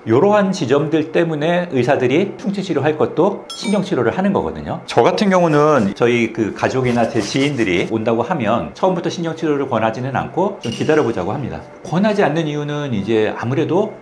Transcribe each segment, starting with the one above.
이러한 지점들 때문에 의사들이 충치치료 할 것도 신경치료를 하는 거거든요. 저 같은 경우는 저희 그 가족이나 제 지인들이 온다고 하면 처음부터 신경치료를 권하지는 않고 좀 기다려보자고 합니다. 권하지 않는 이유는 이제 아무래도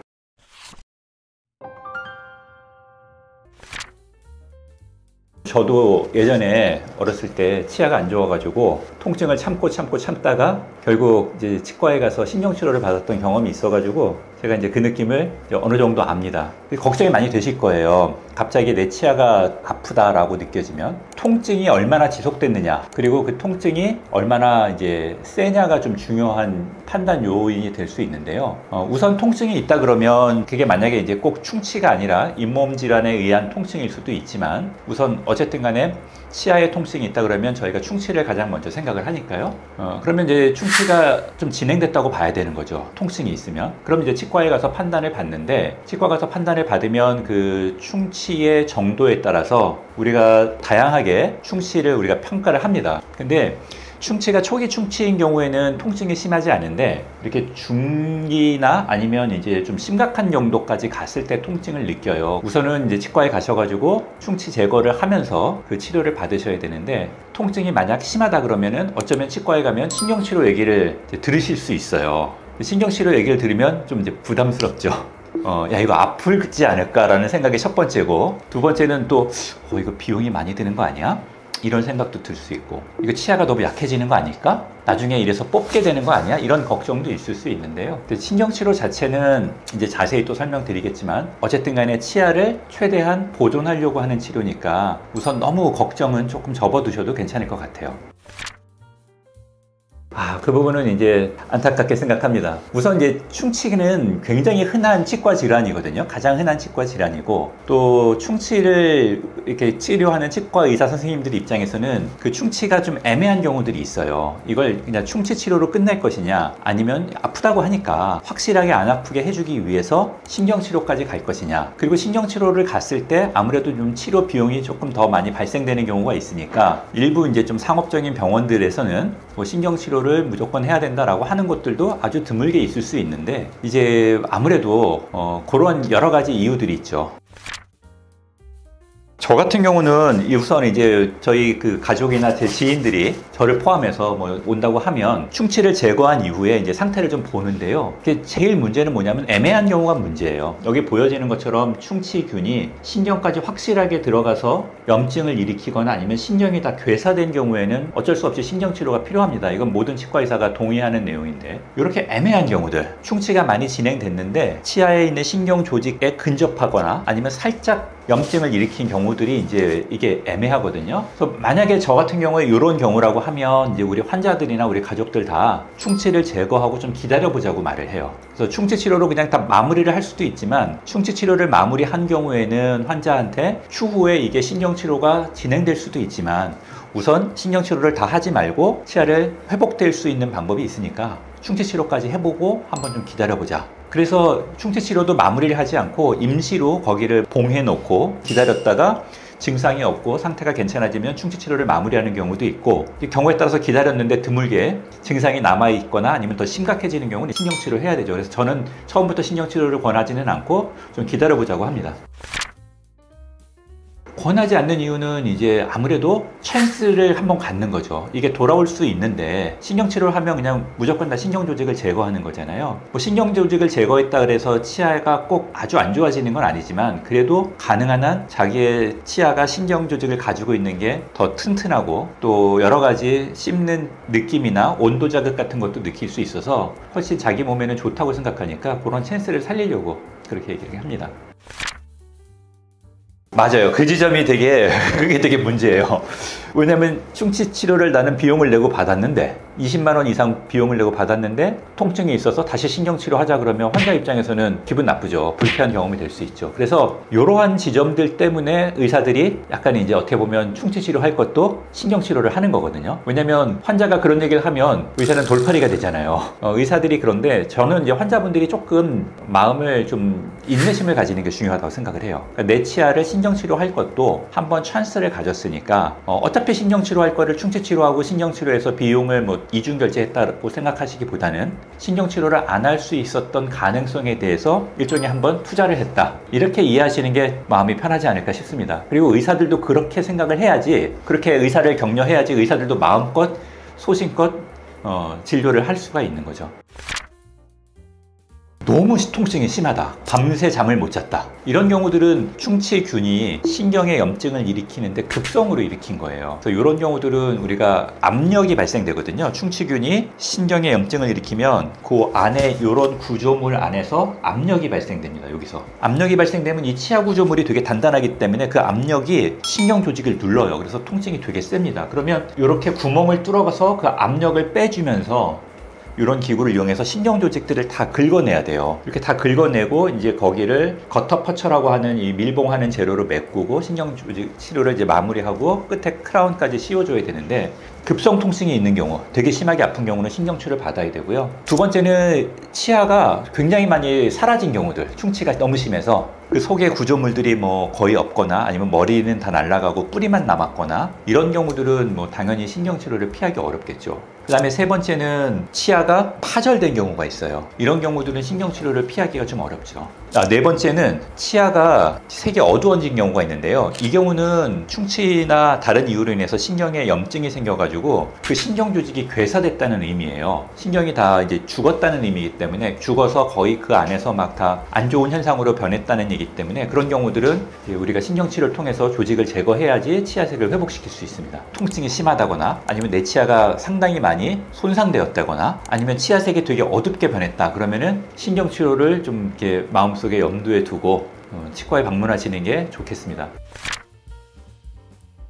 저도 예전에 어렸을 때 치아가 안 좋아가지고 통증을 참다가 결국 이제 치과에 가서 신경치료를 받았던 경험이 있어가지고 제가 이제 그 느낌을 이제 어느 정도 압니다. 걱정이 많이 되실 거예요. 갑자기 내 치아가 아프다라고 느껴지면 통증이 얼마나 지속됐느냐, 그리고 그 통증이 얼마나 이제 세냐가 좀 중요한 판단 요인이 될 수 있는데요. 우선 통증이 있다 그러면 그게 만약에 이제 꼭 충치가 아니라 잇몸 질환에 의한 통증일 수도 있지만, 우선 어쨌든 간에 치아에 통증이 있다 그러면 저희가 충치를 가장 먼저 생각을 하니까요. 그러면 이제 충치가 좀 진행됐다고 봐야 되는 거죠. 통증이 있으면. 그럼 이제 치과에 가서 판단을 받는데, 치과 가서 판단을 받으면 그 충치의 정도에 따라서 우리가 다양하게 충치를 우리가 평가를 합니다. 근데 충치가 초기 충치인 경우에는 통증이 심하지 않은데, 이렇게 중기나 아니면 이제 좀 심각한 정도까지 갔을 때 통증을 느껴요. 우선은 이제 치과에 가셔가지고 충치 제거를 하면서 그 치료를 받으셔야 되는데, 통증이 만약 심하다 그러면은 어쩌면 치과에 가면 신경치료 얘기를 들으실 수 있어요. 신경치료 얘기를 들으면 좀 이제 부담스럽죠. 야, 이거 아플지 않을까라는 생각이 첫 번째고, 두 번째는 또 이거 비용이 많이 드는 거 아니야? 이런 생각도 들 수 있고, 이거 치아가 너무 약해지는 거 아닐까? 나중에 이래서 뽑게 되는 거 아니야? 이런 걱정도 있을 수 있는데요. 근데 신경치료 자체는 이제 자세히 또 설명드리겠지만, 어쨌든 간에 치아를 최대한 보존하려고 하는 치료니까 우선 너무 걱정은 조금 접어두셔도 괜찮을 것 같아요. 그 부분은 이제 안타깝게 생각합니다. 우선 이제 충치는 굉장히 흔한 치과 질환이거든요. 가장 흔한 치과 질환이고, 또 충치를 이렇게 치료하는 치과 의사 선생님들 입장에서는 그 충치가 좀 애매한 경우들이 있어요. 이걸 그냥 충치 치료로 끝낼 것이냐, 아니면 아프다고 하니까 확실하게 안 아프게 해주기 위해서 신경치료까지 갈 것이냐. 그리고 신경치료를 갔을 때 아무래도 좀 치료 비용이 조금 더 많이 발생되는 경우가 있으니까, 일부 이제 좀 상업적인 병원들에서는 뭐 신경치료를 무조건 해야 된다라고 하는 것들도 아주 드물게 있을 수 있는데, 이제 아무래도 그런 여러 가지 이유들이 있죠. 저 같은 경우는 우선 이제 저희 그 가족이나 제 지인들이 저를 포함해서 뭐 온다고 하면 충치를 제거한 이후에 이제 상태를 좀 보는데요. 제일 문제는 뭐냐면 애매한 경우가 문제예요. 여기 보여지는 것처럼 충치균이 신경까지 확실하게 들어가서 염증을 일으키거나 아니면 신경이 다 괴사된 경우에는 어쩔 수 없이 신경치료가 필요합니다. 이건 모든 치과의사가 동의하는 내용인데, 이렇게 애매한 경우들, 충치가 많이 진행됐는데 치아에 있는 신경 조직에 근접하거나 아니면 살짝 염증을 일으킨 경우들이 이제 이게 애매하거든요. 그래서 만약에 저 같은 경우에 이런 경우라고 하면 이제 우리 환자들이나 우리 가족들 다 충치를 제거하고 좀 기다려보자고 말을 해요. 그래서 충치 치료로 그냥 다 마무리를 할 수도 있지만, 충치 치료를 마무리한 경우에는 환자한테 추후에 이게 신경치료가 진행될 수도 있지만, 우선 신경치료를 다 하지 말고 치아를 회복될 수 있는 방법이 있으니까 충치치료까지 해보고 한번 좀 기다려보자. 그래서 충치치료도 마무리를 하지 않고 임시로 거기를 봉해 놓고 기다렸다가 증상이 없고 상태가 괜찮아지면 충치치료를 마무리하는 경우도 있고, 경우에 따라서 기다렸는데 드물게 증상이 남아있거나 아니면 더 심각해지는 경우는 신경치료를 해야 되죠. 그래서 저는 처음부터 신경치료를 권하지는 않고 좀 기다려보자고 합니다. 권하지 않는 이유는 이제 아무래도 찬스를 한번 갖는 거죠. 이게 돌아올 수 있는데, 신경치료를 하면 그냥 무조건 다 신경조직을 제거하는 거잖아요. 뭐 신경조직을 제거했다 그래서 치아가 꼭 아주 안 좋아지는 건 아니지만, 그래도 가능한 한 자기의 치아가 신경조직을 가지고 있는 게 더 튼튼하고, 또 여러 가지 씹는 느낌이나 온도 자극 같은 것도 느낄 수 있어서 훨씬 자기 몸에는 좋다고 생각하니까 그런 찬스를 살리려고 그렇게 얘기를 합니다. 맞아요. 그 지점이 그게 되게 문제예요. 왜냐면 충치 치료를 나는 비용을 내고 받았는데, 20만 원 이상 비용을 내고 받았는데 통증이 있어서 다시 신경치료 하자 그러면 환자 입장에서는 기분 나쁘죠. 불쾌한 경험이 될 수 있죠. 그래서 이러한 지점들 때문에 의사들이 약간 이제 어떻게 보면 충치 치료할 것도 신경치료를 하는 거거든요. 왜냐면 환자가 그런 얘기를 하면 의사는 돌팔이가 되잖아요. 의사들이. 그런데 저는 이제 환자분들이 조금 마음을 좀 인내심을 가지는 게 중요하다고 생각을 해요. 그러니까 내 치아를 신경치료할 것도 한번 찬스를 가졌으니까 어차피 신경치료할 거를 충치치료하고 신경치료해서 비용을 뭐 이중결제했다고 생각하시기보다는 신경치료를 안 할 수 있었던 가능성에 대해서 일종의 한번 투자를 했다, 이렇게 이해하시는 게 마음이 편하지 않을까 싶습니다. 그리고 의사들도 그렇게 생각을 해야지, 그렇게 의사를 격려해야지 의사들도 마음껏 소신껏 진료를 할 수가 있는 거죠. 너무 통증이 심하다, 밤새 잠을 못 잤다, 이런 경우들은 충치균이 신경의 염증을 일으키는데 급성으로 일으킨 거예요. 그래서 이런 경우들은 우리가 압력이 발생되거든요. 충치균이 신경의 염증을 일으키면 그 안에 이런 구조물 안에서 압력이 발생됩니다. 여기서 압력이 발생되면 이 치아 구조물이 되게 단단하기 때문에 그 압력이 신경 조직을 눌러요. 그래서 통증이 되게 셉니다. 그러면 이렇게 구멍을 뚫어가서 그 압력을 빼주면서 이런 기구를 이용해서 신경 조직들을 다 긁어내야 돼요. 이렇게 다 긁어내고 이제 거기를 거터퍼처라고 하는 이 밀봉하는 재료로 메꾸고 신경 조직 치료를 이제 마무리하고 끝에 크라운까지 씌워줘야 되는데, 급성 통증이 있는 경우, 되게 심하게 아픈 경우는 신경치료를 받아야 되고요. 두 번째는 치아가 굉장히 많이 사라진 경우들, 충치가 너무 심해서 그 속에 구조물들이 뭐 거의 없거나 아니면 머리는 다 날아가고 뿌리만 남았거나, 이런 경우들은 뭐 당연히 신경치료를 피하기 어렵겠죠. 그 다음에 세 번째는 치아가 파절된 경우가 있어요. 이런 경우들은 신경치료를 피하기가 좀 어렵죠. 네 번째는 치아가 색이 어두워진 경우가 있는데요. 이 경우는 충치나 다른 이유로 인해서 신경에 염증이 생겨가지고 그 신경 조직이 괴사됐다는 의미예요. 신경이 다 이제 죽었다는 의미이기 때문에, 죽어서 거의 그 안에서 막 다 안 좋은 현상으로 변했다는 얘기 때문에, 그런 경우들은 우리가 신경치료를 통해서 조직을 제거해야지 치아색을 회복시킬 수 있습니다. 통증이 심하다거나 아니면 내 치아가 상당히 많이 손상되었다거나 아니면 치아색이 되게 어둡게 변했다, 그러면은 신경치료를 좀 이렇게 마음속에 염두에 두고 치과에 방문하시는 게 좋겠습니다.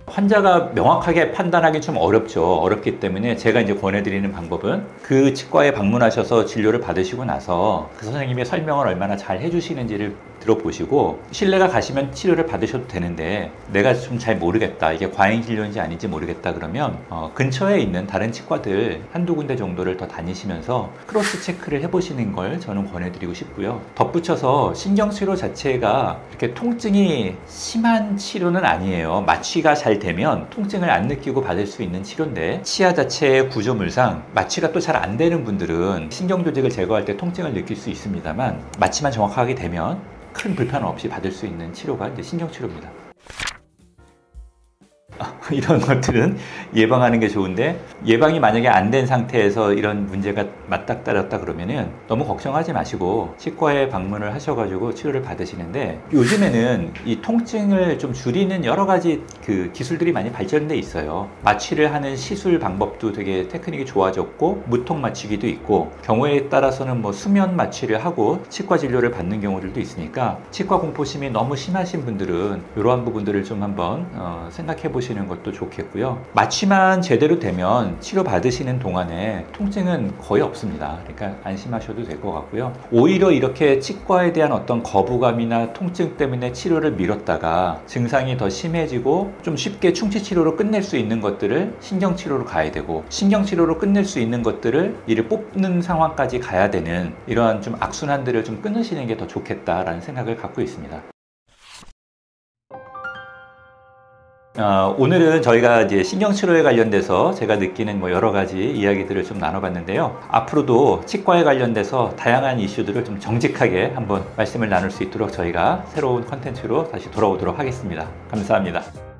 환자가 명확하게 판단하기 좀 어렵죠. 어렵기 때문에 제가 이제 권해드리는 방법은 그 치과에 방문하셔서 진료를 받으시고 나서 그 선생님의 설명을 얼마나 잘 해주시는지를 들어보시고, 신뢰가 가시면 치료를 받으셔도 되는데 내가 좀 잘 모르겠다, 이게 과잉 진료인지 아닌지 모르겠다, 그러면 근처에 있는 다른 치과들 한두 군데 정도를 더 다니시면서 크로스 체크를 해보시는 걸 저는 권해드리고 싶고요. 덧붙여서 신경치료 자체가 이렇게 통증이 심한 치료는 아니에요. 마취가 잘 되면 통증을 안 느끼고 받을 수 있는 치료인데, 치아 자체의 구조물상 마취가 또 잘 안 되는 분들은 신경 조직을 제거할 때 통증을 느낄 수 있습니다만, 마취만 정확하게 되면 큰 불편 없이 받을 수 있는 치료가 이제 신경치료입니다. 이런 것들은 예방하는 게 좋은데, 예방이 만약에 안 된 상태에서 이런 문제가 맞닥뜨렸다 그러면은 너무 걱정하지 마시고 치과에 방문을 하셔가지고 치료를 받으시는데, 요즘에는 이 통증을 좀 줄이는 여러 가지 그 기술들이 많이 발전돼 있어요. 마취를 하는 시술 방법도 되게 테크닉이 좋아졌고, 무통 마취기도 있고, 경우에 따라서는 뭐 수면 마취를 하고 치과 진료를 받는 경우들도 있으니까, 치과 공포심이 너무 심하신 분들은 이러한 부분들을 좀 한번 생각해 보시는 것도 좋겠고요. 마취만 제대로 되면 치료 받으시는 동안에 통증은 거의 없습니다. 그러니까 안심하셔도 될 것 같고요. 오히려 이렇게 치과에 대한 어떤 거부감이나 통증 때문에 치료를 미뤘다가 증상이 더 심해지고 좀 쉽게 충치 치료로 끝낼 수 있는 것들을 신경치료로 가야 되고, 신경치료로 끝낼 수 있는 것들을 이를 뽑는 상황까지 가야 되는, 이러한 좀 악순환들을 좀 끊으시는 게 더 좋겠다라는 생각을 갖고 있습니다. 오늘은 저희가 이제 신경치료에 관련돼서 제가 느끼는 뭐 여러 가지 이야기들을 좀 나눠봤는데요. 앞으로도 치과에 관련돼서 다양한 이슈들을 좀 정직하게 한번 말씀을 나눌 수 있도록 저희가 새로운 컨텐츠로 다시 돌아오도록 하겠습니다. 감사합니다.